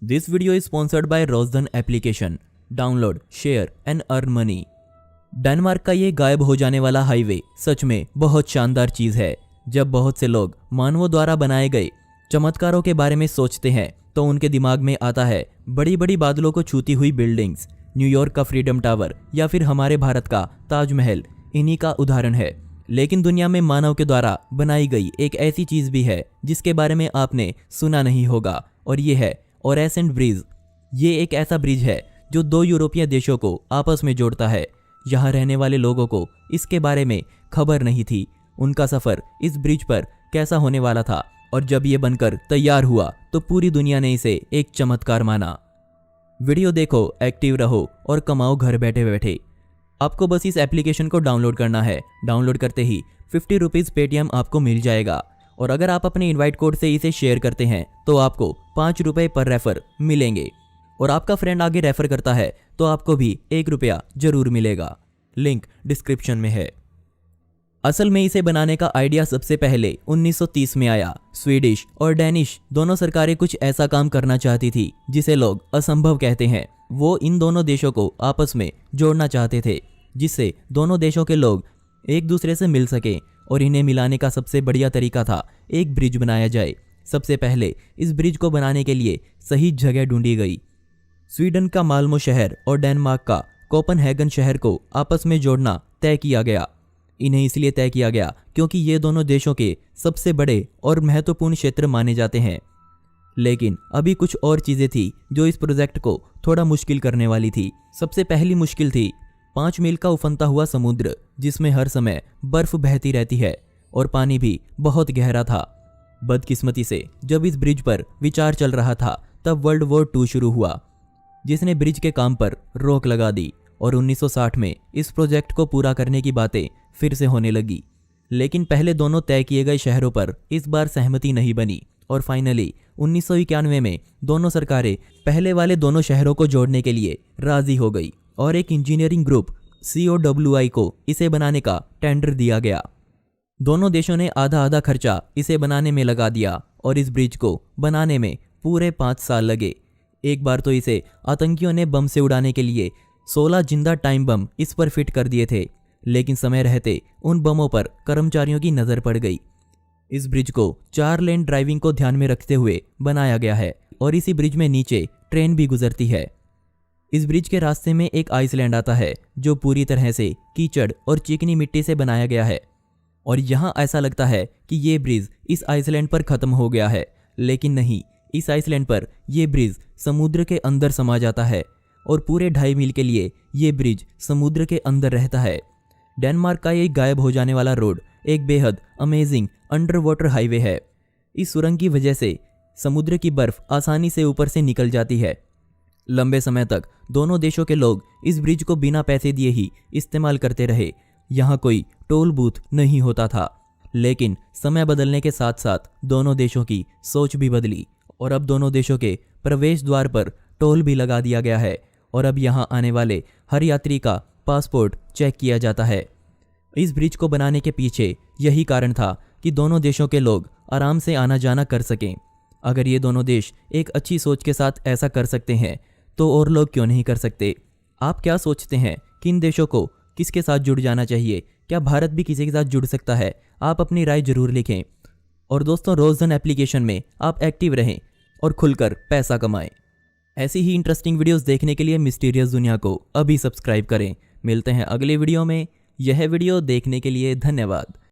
This video is sponsored by Rozdan application. Download, share and earn money. Denmark का ये गायब हो जाने वाला हाईवे सच में बहुत शानदार चीज़ है। जब बहुत से लोग मानवों द्वारा बनाए गए चमत्कारों के बारे में सोचते हैं तो उनके दिमाग में आता है बड़ी बड़ी बादलों को छूती हुई बिल्डिंग्स, न्यूयॉर्क का फ्रीडम टावर या फिर हमारे भारत का ताजमहल इन्हीं का उदाहरण है। लेकिन दुनिया में मानव के द्वारा बनाई गई एक ऐसी चीज़ भी है जिसके बारे में आपने सुना नहीं होगा, और ये है ओरेसेंट ब्रिज। ये एक ऐसा ब्रिज है जो दो यूरोपीय देशों को आपस में जोड़ता है। यहाँ रहने वाले लोगों को इसके बारे में खबर नहीं थी। उनका सफ़र इस ब्रिज पर कैसा होने वाला था, और जब ये बनकर तैयार हुआ तो पूरी दुनिया ने इसे एक चमत्कार माना। वीडियो देखो, एक्टिव रहो और कमाओ घर बैठे बैठे। आपको बस इस एप्लीकेशन को डाउनलोड करना है। डाउनलोड करते ही 50 रुपीज़ पेटीएम आपको मिल जाएगा, और अगर आप अपने इनवाइट कोड से इसे शेयर करते हैं तो आपको 5 रुपये पर रेफर मिलेंगे, और आपका फ्रेंड आगे रेफर करता है तो आपको भी 1 रुपया जरूर मिलेगा। लिंक डिस्क्रिप्शन में है। असल में इसे बनाने का आइडिया सबसे पहले 1930 में आया। स्वीडिश और डेनिश दोनों सरकारें कुछ ऐसा काम करना चाहती थी जिसे लोग असंभव कहते हैं। वो इन दोनों देशों को आपस में जोड़ना चाहते थे, जिससे दोनों देशों के लोग एक दूसरे से मिल सकें, और इन्हें मिलाने का सबसे बढ़िया तरीका था एक ब्रिज बनाया जाए। सबसे पहले इस ब्रिज को बनाने के लिए सही जगह ढूंढी गई। स्वीडन का माल्मो शहर और डेनमार्क का कोपनहेगन शहर को आपस में जोड़ना तय किया गया। इन्हें इसलिए तय किया गया क्योंकि ये दोनों देशों के सबसे बड़े और महत्वपूर्ण क्षेत्र माने जाते हैं। लेकिन अभी कुछ और चीज़ें थी जो इस प्रोजेक्ट को थोड़ा मुश्किल करने वाली थी। सबसे पहली मुश्किल थी 5 मील का उफनता हुआ समुद्र, जिसमें हर समय बर्फ बहती रहती है और पानी भी बहुत गहरा था। बदकिस्मती से जब इस ब्रिज पर विचार चल रहा था तब वर्ल्ड वॉर 2 शुरू हुआ, जिसने ब्रिज के काम पर रोक लगा दी, और 1960 में इस प्रोजेक्ट को पूरा करने की बातें फिर से होने लगी। लेकिन पहले दोनों तय किए गए शहरों पर इस बार सहमति नहीं बनी, और फाइनली 1991 में दोनों सरकारें पहले वाले दोनों शहरों को जोड़ने के लिए राजी हो गई, और एक इंजीनियरिंग ग्रुप COWI को इसे बनाने का टेंडर दिया गया। दोनों देशों ने आधा आधा खर्चा इसे बनाने में लगा दिया, और इस ब्रिज को बनाने में पूरे 5 साल लगे। एक बार तो इसे आतंकियों ने बम से उड़ाने के लिए 16 जिंदा टाइम बम इस पर फिट कर दिए थे, लेकिन समय रहते उन बमों पर कर्मचारियों की नज़र पड़ गई। इस ब्रिज को 4 लेन ड्राइविंग को ध्यान में रखते हुए बनाया गया है, और इसी ब्रिज में नीचे ट्रेन भी गुजरती है। इस ब्रिज के रास्ते में एक आइसलैंड आता है जो पूरी तरह से कीचड़ और चिकनी मिट्टी से बनाया गया है, और यहाँ ऐसा लगता है कि ये ब्रिज इस आइसलैंड पर ख़त्म हो गया है, लेकिन नहीं। इस आइसलैंड पर यह ब्रिज समुद्र के अंदर समा जाता है, और पूरे 2.5 मील के लिए ये ब्रिज समुद्र के अंदर रहता है। डेनमार्क का ये गायब हो जाने वाला रोड एक बेहद अमेजिंग अंडर वाटर हाईवे है। इस सुरंग की वजह से समुद्र की बर्फ आसानी से ऊपर से निकल जाती है। लंबे समय तक दोनों देशों के लोग इस ब्रिज को बिना पैसे दिए ही इस्तेमाल करते रहे। यहाँ कोई टोल बूथ नहीं होता था, लेकिन समय बदलने के साथ साथ दोनों देशों की सोच भी बदली, और अब दोनों देशों के प्रवेश द्वार पर टोल भी लगा दिया गया है, और अब यहाँ आने वाले हर यात्री का पासपोर्ट चेक किया जाता है। इस ब्रिज को बनाने के पीछे यही कारण था कि दोनों देशों के लोग आराम से आना जाना कर सकें। अगर ये दोनों देश एक अच्छी सोच के साथ ऐसा कर सकते हैं तो और लोग क्यों नहीं कर सकते। आप क्या सोचते हैं, किन देशों को किसके साथ जुड़ जाना चाहिए? क्या भारत भी किसी के साथ जुड़ सकता है? आप अपनी राय जरूर लिखें। और दोस्तों, रोजन एप्लीकेशन में आप एक्टिव रहें और खुलकर पैसा कमाएं। ऐसी ही इंटरेस्टिंग वीडियोस देखने के लिए मिस्टीरियस दुनिया को अभी सब्सक्राइब करें। मिलते हैं अगले वीडियो में। यह वीडियो देखने के लिए धन्यवाद।